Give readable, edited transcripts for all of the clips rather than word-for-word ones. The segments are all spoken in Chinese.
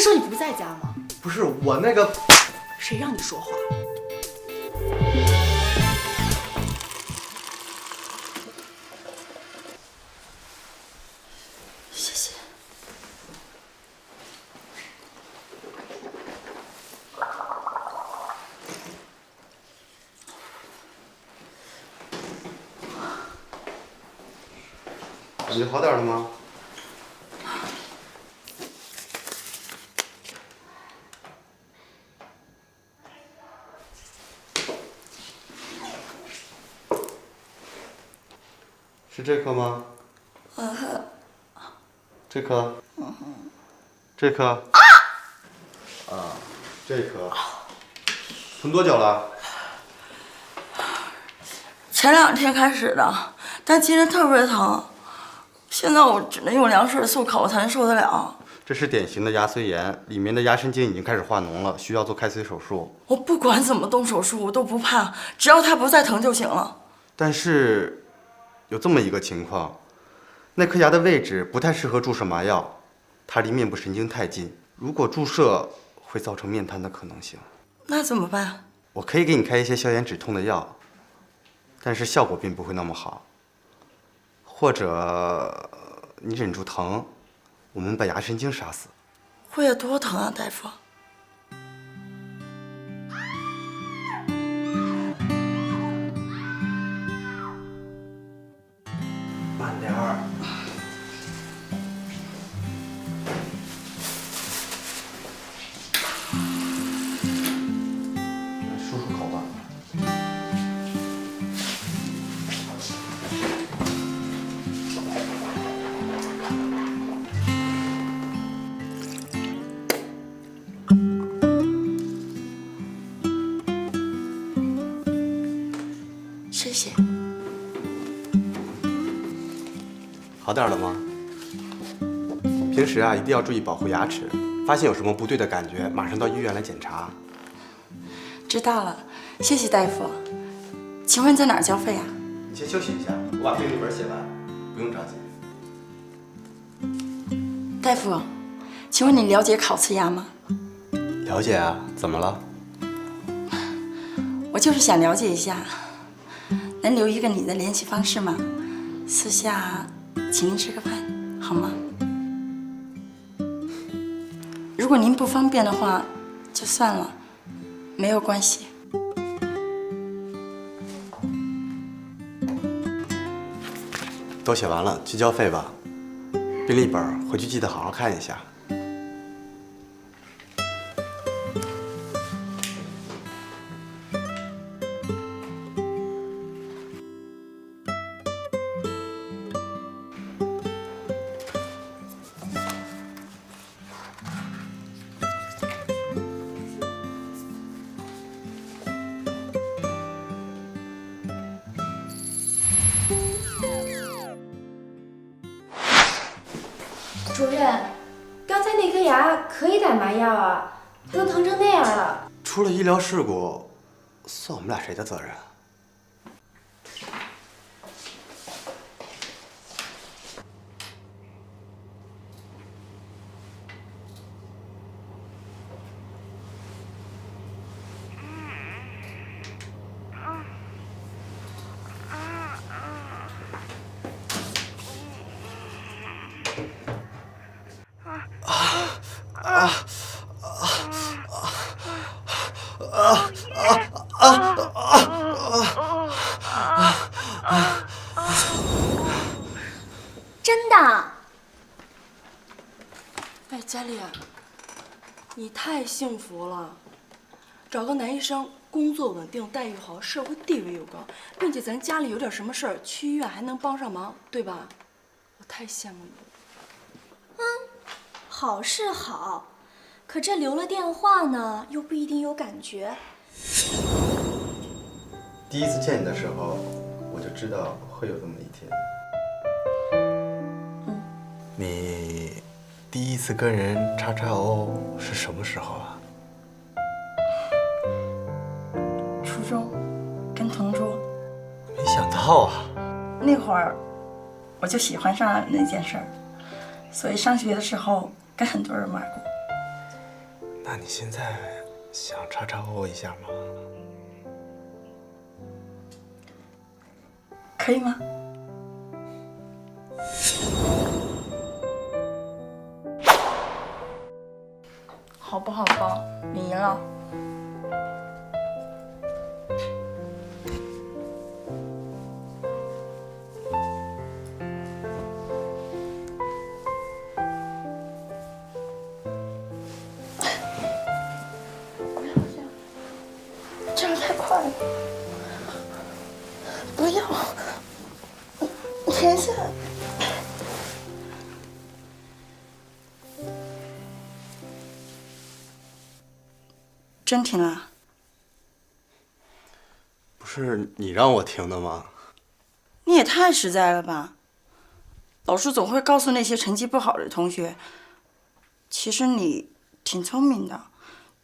是说你不在家吗？不是我那个，谁让你说话？谢谢。感觉好点了吗？是这颗吗？这颗？这颗？啊，这颗。疼多久了？前2天开始的，但今天特别疼。现在我只能用凉水漱口，我才能受得了。这是典型的牙髓炎，里面的牙神经已经开始化脓了，需要做开髓手术。我不管怎么动手术，我都不怕，只要它不再疼就行了。但是，有这么一个情况，那颗牙的位置不太适合注射麻药，它离面部神经太近，如果注射会造成面瘫的可能性。那怎么办？我可以给你开一些消炎止痛的药，但是效果并不会那么好。或者你忍住疼，我们把牙神经杀死。会有多疼啊，大夫？慢点儿。漱漱口吧。谢谢。好点了吗？平时啊，一定要注意保护牙齿。发现有什么不对的感觉，马上到医院来检查。知道了，谢谢大夫。请问在哪儿交费啊？你先休息一下，我把病历本写完，不用着急。大夫，请问你了解烤瓷牙吗？了解啊，怎么了？我就是想了解一下，能留一个你的联系方式吗？私下请您吃个饭，好吗？如果您不方便的话，就算了，没有关系。都写完了，去交费吧。病历本回去记得好好看一下。主任，刚才那颗牙可以打麻药啊，它都疼成那样了。出了医疗事故，算我们俩谁的责任？真的？哎，佳丽，你太幸福了，找个男医生，工作稳定，待遇好，社会地位又高，并且咱家里有点什么事儿，去医院还能帮上忙，对吧？我太羡慕你了。好是好，可这留了电话呢，又不一定有感觉。第一次见你的时候，我就知道会有这么一天。你第一次跟人叉叉 O 是什么时候啊？初中，跟同桌。没想到啊。那会儿，我就喜欢上了那件事儿，所以上学的时候跟很多人玩过。那你现在想叉叉 O 一下吗？可以吗？好不好包？你赢了。这样太快了，不要，停下。真停了？不是你让我停的吗？你也太实在了吧！老师总会告诉那些成绩不好的同学，其实你挺聪明的，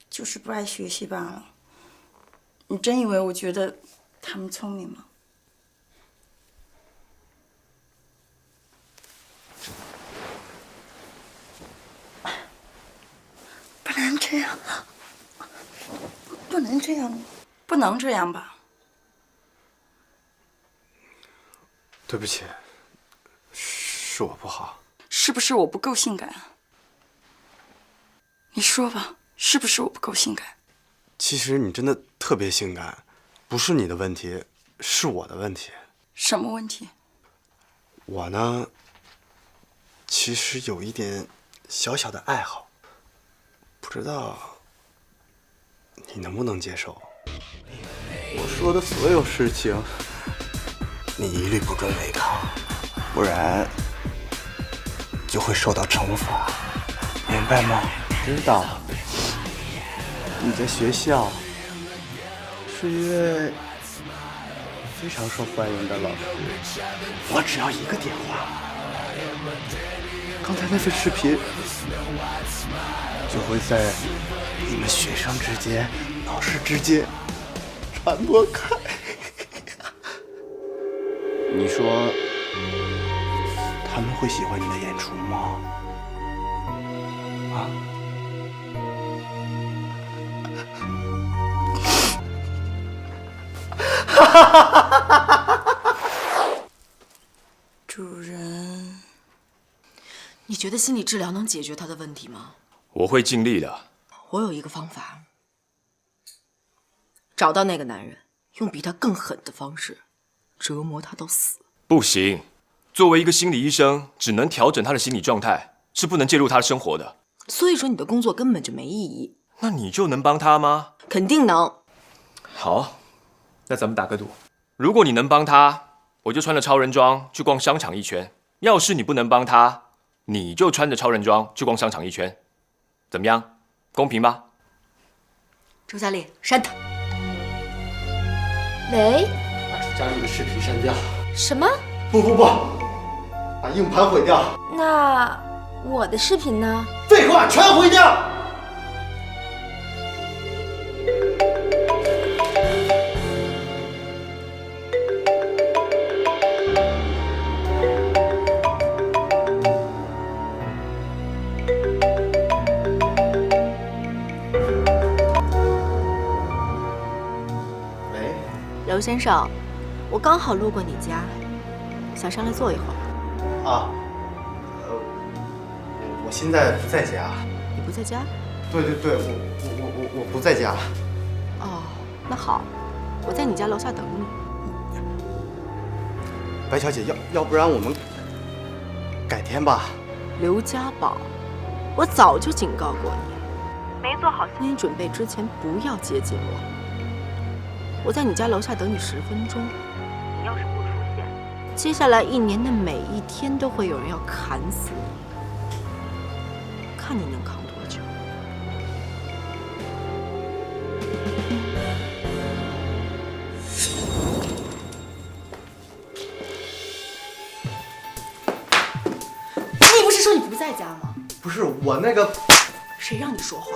就是不爱学习罢了。你真以为我觉得他们聪明吗？不能这样，不能这样，不能这样吧？对不起，是我不好。是不是我不够性感？你说吧，是不是我不够性感？其实你真的特别性感，不是你的问题，是我的问题。什么问题？我呢，其实有一点小小的爱好，不知道你能不能接受？我说的所有事情，你一律不准违抗，不然就会受到惩罚，明白吗？知道。你在学校是一位非常受欢迎的老师，我只要一个电话，刚才那份视频就会在你们学生之间、老师之间传播开。你说他们会喜欢你的演出吗？啊？主人，你觉得心理治疗能解决他的问题吗？我会尽力的。我有一个方法，找到那个男人，用比他更狠的方式折磨他到死。不行，作为一个心理医生，只能调整他的心理状态，是不能介入他的生活的。所以说你的工作根本就没意义。那你就能帮他吗？肯定能。好，那咱们打个赌，如果你能帮他，我就穿着超人装去逛商场一圈；要是你不能帮他，你就穿着超人装去逛商场一圈，怎么样？公平吧？周佳丽，删他。喂，把朱佳丽的视频删掉。什么？不，把硬盘毁掉。那我的视频呢？废话，全毁掉。刘先生，我刚好路过你家，想上来坐一会儿。啊，我现在不在家。你不在家？对，我不在家。哦，那好，我在你家楼下等你。白小姐，要不然我们改天吧。刘家宝，我早就警告过你，没做好心理准备之前不要接近我。我在你家楼下等你10分钟，你要是不出现，接下来1年的每一天都会有人要砍死你，看你能扛多久。你不是说你不在家吗？不是我那个，谁让你说话？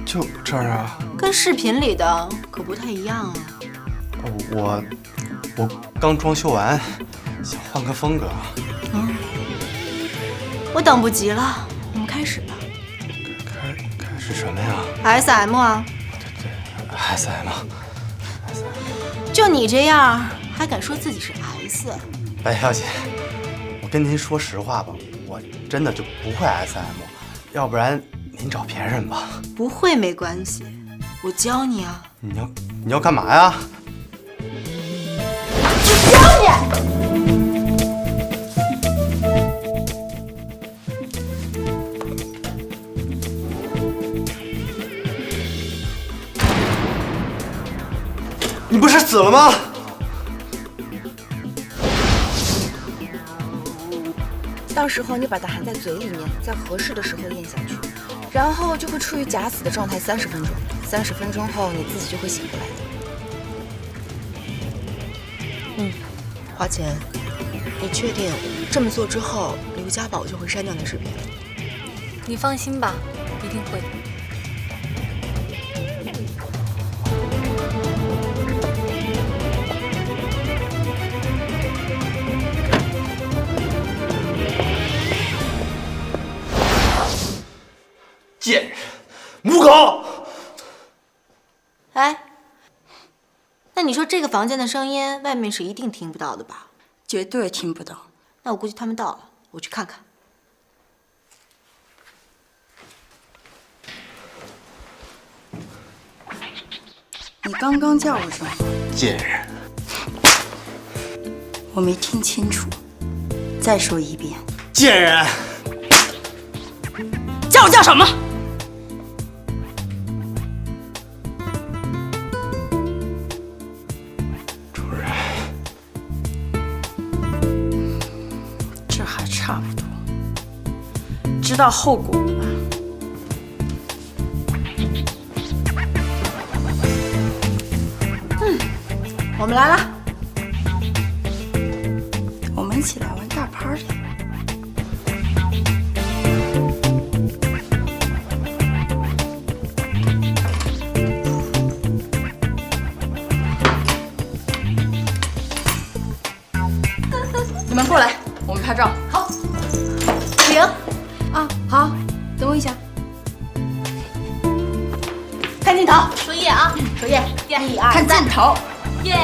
就这儿啊。跟视频里的可不太一样啊。我刚装修完，想换个风格。我等不及了，我们开始吧。开始什么呀 SM 啊。对 SM。就你这样，还敢说自己是 S？ 白小姐，我跟您说实话吧，我真的就不会 SM， 要不然您找别人吧。不会没关系，我教你啊。你要干嘛呀？我教你。你不是死了吗？到时候你把它含在嘴里面，在合适的时候咽下去，然后就会处于假死的状态30分钟。30分钟后你自己就会醒过来的。花钱，你确定这么做之后，刘家宝就会删掉那视频？你放心吧，一定会的。贱人，母狗！哎，那你说这个房间的声音，外面是一定听不到的吧？绝对听不到。那我估计他们到了，我去看看。你刚刚叫我什么？贱人，我没听清楚，再说一遍。贱人！叫什么？主任，这还差不多。知道后果了吧？我们来了。我们一起来玩大 party。你们过来，我们拍照。好，停。啊，好，等我一下。看镜头，数1啊，数1，1、2、3，看镜头。耶！